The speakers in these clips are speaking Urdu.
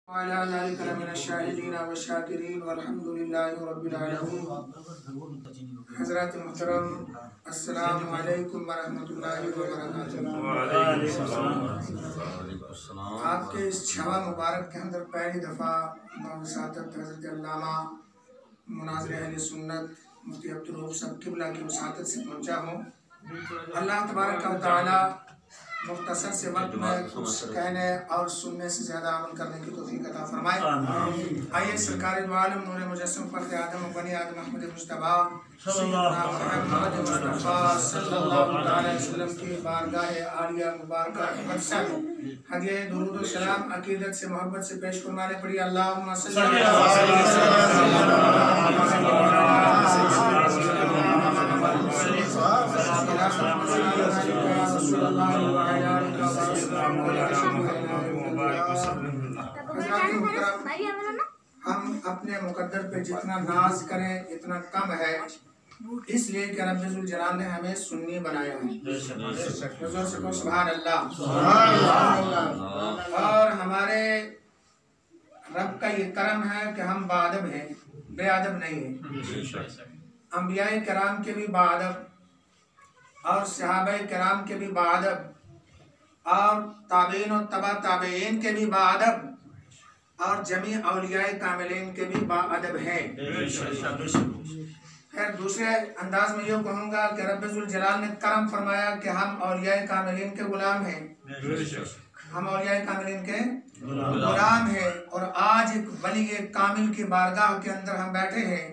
وعلى ذلك لمن الشاهدين والشاكرين والحمد لله رب العالمين. حضرات محترم السلام علیکم ورحمۃ اللہ وبرکاتہ. آپ کے اس چھوا مبارک کے اندر پہلی دفعہ وساطت حضرت علامہ مناظر اہل سنت مفتی عبدالرؤف صاحب قبلہ کی وساطت سے پہنچا ہوں. اللہ تبارک و تعالی مختصر سے وقت میں کچھ کہنے اور سننے سے زیادہ عمل کرنے کی توفیق عطا فرمائے. آئیے سرکار دو عالم نور مجسم فخر آدم و بنی آدم احمد مصطفیٰ سیدنا محمد مصطفیٰ صلی اللہ علیہ وسلم کی بارگاہ عالیہ مبارکہ سے ہدیہ درود و سلام عقیدت سے محبت سے پیش فرمانے پڑی. اللہم صلی اللہ علیہ ہم اپنے مقدر پہ جتنا ناز کریں اتنا کم ہے، اس لیے کہ رب ذوالجلال نے ہمیں سنی بنایا ہے. حضور سے کہو سبحان اللہ. اور ہمارے رب کا یہ کرم ہے کہ ہم باادب ہیں، بے ادب نہیں ہیں. انبیاء کرام کے بھی باادب اور صحابہ کرام کے بھی باادب اور تابعین و تبع تابعین کے بھی باادب اور جمیع اولیاء کاملین کے بھی باادب ہیں. خیر دوسرے انداز میں یہ کہوں گا کہ رب ذوالجلال نے کرم فرمایا کہ ہم اولیاء کاملین کے غلام ہیں. ہم اولیاء کاملین کے غلام ہیں اور آج ایک ولی کامل کی بارگاہ کے اندر ہم بیٹھے ہیں،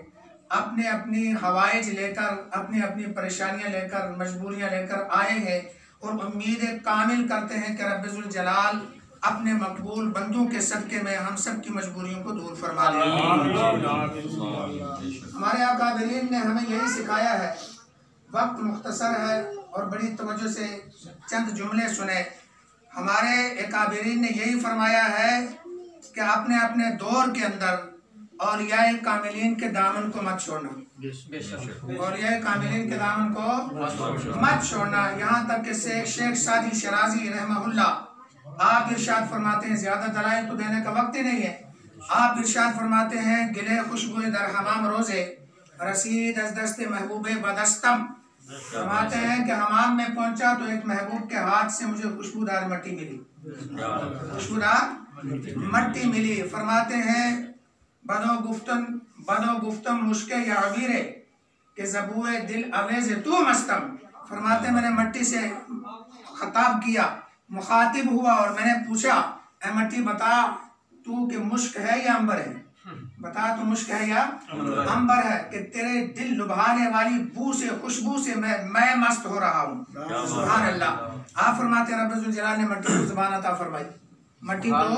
اپنے اپنی حوائج لے کر، اپنی اپنی پریشانیاں لے کر، مجبوریاں لے کر آئے ہیں اور امید کامل کرتے ہیں کہ رب ذوالجلال اپنے مقبول بندوں کے صدقے میں ہم سب کی مجبوریوں کو دور فرما دے. ہمارے اکابرین نے ہمیں یہی سکھایا ہے. وقت مختصر ہے اور بڑی توجہ سے چند جملے سنیں. ہمارے اکابرین نے یہی فرمایا ہے کہ اپنے اپنے دور کے اندر اولیاء کاملین کے دامن کو مت چھوڑنا. اولیاء کاملین کے دامن کو مت چھوڑنا. یہاں تک کہ شیخ سعدی شرازی رحمہ اللہ آپ ارشاد فرماتے ہیں، زیادہ دلائل تو دینے کا وقت ہی نہیں ہے، آپ ارشاد فرماتے ہیں گلے خوشبوئے در حمام روزے رسید از دست محبوب بدستم. فرماتے ہیں کہ حمام میں پہنچا تو ایک محبوب کے ہاتھ سے مجھے خوشبودار مٹی ملی، خوشبودار مٹی ملی. فرماتے ہیں بدو گفتم مشکے یا عبیرے کہ زبوئے دل اویز تو مستم. فرماتے ہیں میں نے مٹی سے خطاب کیا، مخاطب ہوا اور میں نے پوچھا اے مٹی بتا تو کہ مشک ہے یا امبر ہے، بتا تو مشک ہے یا امبر ہے کہ تیرے دل لبھانے والی بو سے، خوشبو سے میں مست ہو رہا ہوں. سبحان اللہ. آپ فرماتے ہیں رب ذوالجلال نے مٹی کو زبان عطا فرمائی، مٹی کو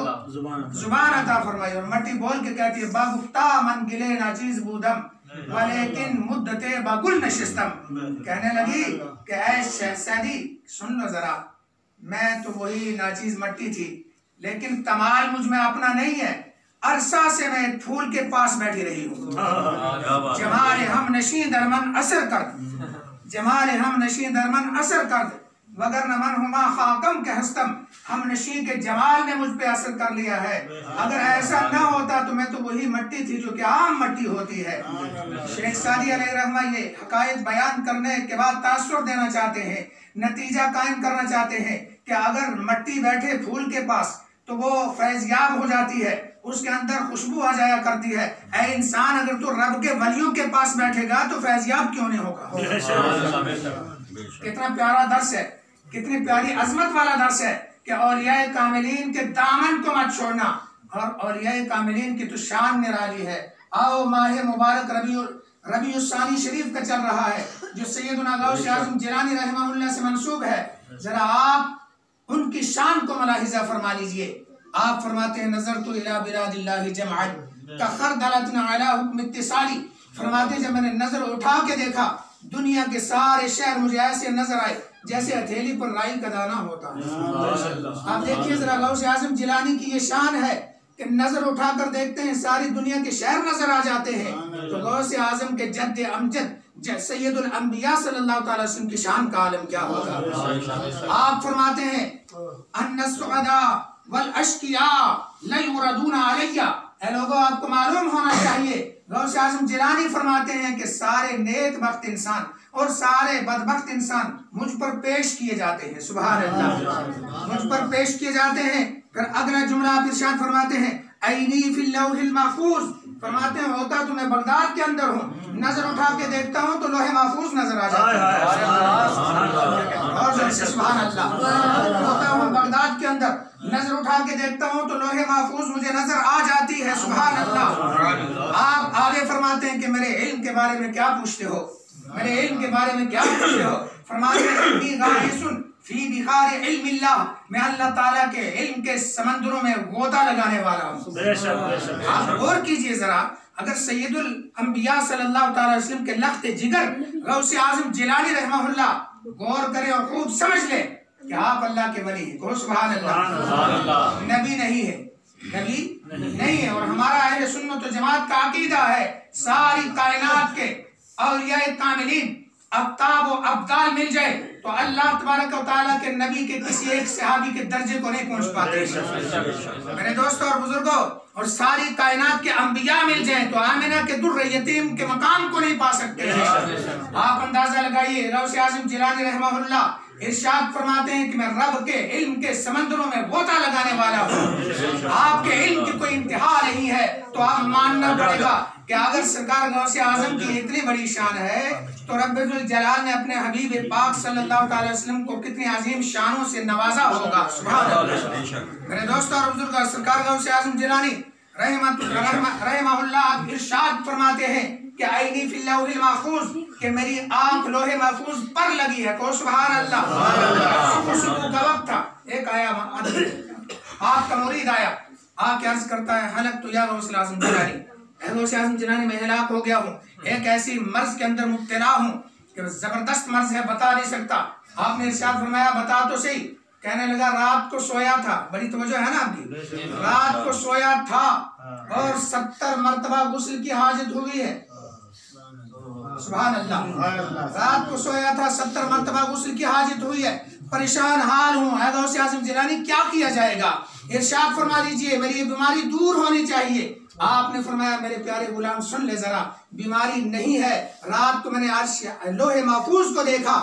زبان عطا فرمائی اور مٹی بول کے کہتی ہے باگفتہ من گلے ناچیز بودم ولیکن مدتے باگل نشستم. کہنے لگی کہ اے شہزادی سن لو ذرا، میں تو وہی ناچیز مٹی تھی لیکن کمال مجھ میں اپنا نہیں ہے. عرصہ سے میں ایک پھول کے پاس بیٹھی رہی ہوں. جمال ہم نشین درمن اثر کرد، جمال ہم نشین درمن اثر کرد وگر نمن ہما خاکم کے ہستم. ہم نشین کے جمال نے مجھ پہ اثر کر لیا ہے، اگر ایسا نہ ہوتا تو میں تو وہی مٹی تھی جو کہ عام مٹی ہوتی ہے. شیخ سعدی علیہ رحمہ یہ حقائق بیان کرنے کے بعد تاثر دینا چاہتے ہیں، نتیجہ قائم کرنا چاہتے ہیں کہ اگر مٹی بیٹھے پھول کے پاس تو وہ فیضیاب ہو جاتی ہے، اس کے اندر خوشبو آ جایا کرتی ہے. اے انسان اگر تو رب کے ولیوں کے پاس بیٹھے گا تو فیضیاب کیوں نہیں ہوگا. کتنا پیارا درس ہے، کتنی پیاری عظمت والا درس ہے کہ اولیاء کاملین کے دامن کو مت چھوڑنا. اور اولیاء کاملین کی تو شان نرالی ہے. آؤ ماہ مبارک ربیع الثانی شریف کا چل رہا ہے جو سیدنا غوث اعظم جیلانی رحمہ اللہ سے منسوب ہے. ذرا آپ ان کی شان کو ملاحظہ فرما لیجئے. آپ فرماتے ہیں نظرت الی بلاد اللہ جمعا کخردلۃ علی حکم اتصالی. فرماتے ہیں جب میں نے نظر اٹھا کے دیکھا دنیا کے سارے شہر مجھے ایسے نظر آئے جیسے ہتھیلی پر رائی کا دانہ ہوتا ہے. آپ دیکھیے ذرا غوث اعظم جیلانی کی یہ شان ہے کہ نظر اٹھا کر دیکھتے ہیں ساری دنیا کے شہر نظر آ جاتے ہیں. تو غوث اعظم کے جد امجد سید الانبیاء صلی اللہ تعالی وسلم کی شان کا عالم کیا ہوگا. آپ فرماتے ہیں ان السعداء والاشقیاء لَيُرَدُونَ عَلَيَّ، اے لوگوں آپ کو معلوم ہونا چاہیے، غوث اعظم جیلانی فرماتے ہیں کہ سارے نیک بخت انسان اور سارے بدبخت انسان مجھ پر پیش کیے جاتے ہیں، سبحان اللہ، مجھ پر پیش کیے جاتے ہیں۔ پھر اگلا جملہ آپ ارشاد فرماتے ہیں عینی فی اللوح المحفوظ، فرماتے ہیں ہوتا تو میں بغداد کے اندر ہوں، نظر اٹھا کے دیکھتا ہوں تو لوح محفوظ نظر آ جاتا ہے، اور سبحان اللہ، ہوتا ہوں بغداد کے اندر، نظر اٹھا کے دیکھتا ہوں تو لوح محفوظ مجھے نظر آ جاتی ہے، سبحان اللہ۔ آپ آگے فرماتے ہیں کہ میرے علم کے بارے میں کیا پوچھتے ہو، میرے علم کے بارے میں کیا پوچھتے ہو، فرماتے ہیں انی غائص فی بحار علم اللہ، میں اللہ تعالیٰ کے علم کے سمندروں میں غوطہ لگانے والا ہوں۔ آپ غور کیجئے ذرا، اگر سید الانبیاء صلی اللہ تعالیٰ علیہ وسلم کے لخت جگر غوث اعظم جیلانی رحمہ اللہ غور کرے اور خوب سمجھ لے کہ آپ اللہ کے ولی ہیں، کہو سبحان اللہ، نبی نہیں ہے، نبی نہیں ہے۔ اور ہمارا اہل سنت و جماعت کا عقیدہ ہے ساری کائنات کے اولیاء کاملین اقطاب و ابدال مل جائے تو اللہ تبارک و تعالیٰ کے نبی کے کسی ایک صحابی کے درجے کو نہیں پہنچ پاتے۔ میرے دوستوں اور بزرگوں، اور ساری کائنات کے انبیاء مل جائیں تو آمنہ کے در یتیم کے مقام کو نہیں پا سکتے ہیں۔ آپ اندازہ لگائیے، غوث اعظم جیلانی رحمہ اللہ ارشاد فرماتے ہیں کہ میں رب کے علم کے سمندروں میں غوطہ لگانے والا ہوں۔ آپ کے علم کی کوئی انتہا نہیں ہے تو آپ ماننا پڑے گا کہ اگر سرکار غوث اعظم کی اتنی بڑی شان ہے تو رب الجلال نے اپنے حبیب پاک صلی اللہ تعالی وسلم کو کتنی عظیم شانوں سے نوازا ہوگا، سبحان اللہ۔ میرے دوستوں اور بزرگوں، سرکار غوث اعظم جیلانی رحمہ اللہ ارشاد فرماتے ہیں کہ عینی فی اللوح المحفوظ، کہ میری آنکھ لوح محفوظ پر لگی ہے، کہو سبحان اللہ۔ صبح کا وقت تھا، ایک آیا آپ کا مرید آیا، آ کے عرض کرتا ہے حلق تو یا غوث اعظم جیلانی، اے غوث اعظم جیلانی میں ہلاک ہو گیا ہوں، ایک ایسی مرض کے اندر مبتلا ہوں کہ زبردست مرض ہے، بتا نہیں سکتا۔ آپ نے ارشاد فرمایا بتا تو صحیح۔ کہنے لگا رات کو سویا تھا، بڑی توجہ ہے نا آپ کی، رات کو سویا تھا اور 70 مرتبہ غسل کی حاجت ہوئی ہے، سبحان اللہ، رات کو سویا تھا 70 مرتبہ غسل کی حاجت ہوئی ہے، پریشان حال ہوں، اے غوث اعظم جیلانی کیا کیا جائے گا، ارشاد فرما دیجئے میری یہ بیماری دور ہونی چاہیے۔ آپ نے فرمایا میرے پیارے غلام سن لے ذرا، بیماری نہیں ہے، رات کو میں نے عرش لوح محفوظ کو دیکھا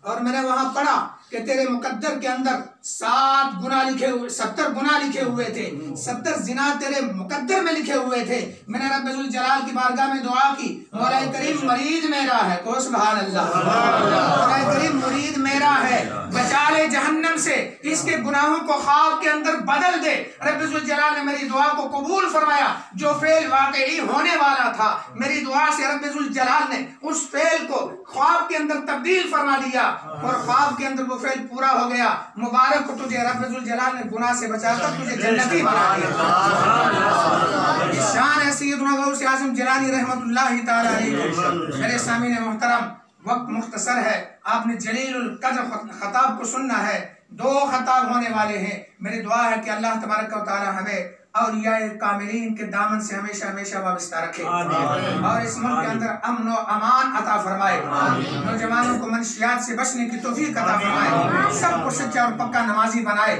اور میں نے وہاں پڑھا کہ تیرے مقدر کے اندر 7 گناہ لکھے ہوئے، 70 گناہ لکھے ہوئے تھے، 70 زنا تیرے مقدر میں لکھے ہوئے تھے۔ میں نے رب الجلال کی بارگاہ میں دعا کی، مولا کریم مرید میرا ہے، کہو سبحان اللہ، مولا کریم مرید میرا ہے، بچا لے جہنم سے، اس کے گناہوں کو خواب کے اندر بدل دے۔ رب الجلال نے میری دعا کو قبول فرمایا، جو فعل واقعی ہونے والا تھا میری دعا سے رب الجلال نے اس فعل کو خواب کے اندر تبدیل فرما دیا اور خواب کے اندر وہ فعل پورا ہو گیا۔ مبارک کو تجھے، رب الجلال نے گناہ سے بچا کر تجھے جنتی بنا دیا۔ شان ہے سیدنا غوث اعظم جیلانی رحمت اللہ تعالی علیہ۔ میرے سامعین محترم، وقت مختصر ہے، آپ نے جلیل القدر خطاب کو سننا ہے، 2 خطاب ہونے والے ہیں۔ میری دعا ہے کہ اللہ تبارک و تعالی ہمیں اولیاء کاملین کے دامن سے ہمیشہ ہمیشہ وابستہ رکھے اور اس ملک کے اندر امن و امان عطا فرمائے، نوجوانوں کو منشیات سے بچنے کی توفیق عطا فرمائے، سب کو سچا اور پکا نمازی بنائے۔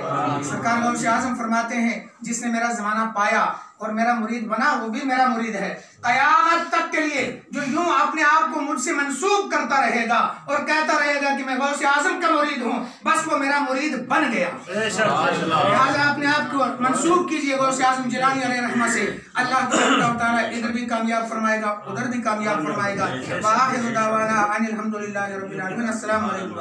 سرکار غوث اعظم فرماتے ہیں جس نے میرا زمانہ پایا اور میرا مرید بنا وہ بھی میرا مرید ہے قیامت تک کے لیے۔ جو یوں اپنے آپ کو مجھ سے منسوب کرتا رہے گا اور کہتا رہے گا کہ میں غوث اعظم کا مرید ہوں، بس وہ میرا مرید بن گیا۔ لہٰذا اپنے آپ کو منسوب کیجئے غوث اعظم جیلانی علیہ رحمہ سے، اللہ تعالیٰ ادھر بھی کامیاب فرمائے گا ادھر بھی کامیاب فرمائے گا۔ وآخر دعوانا ان الحمدللہ رب العالمین۔ السلام علیکم۔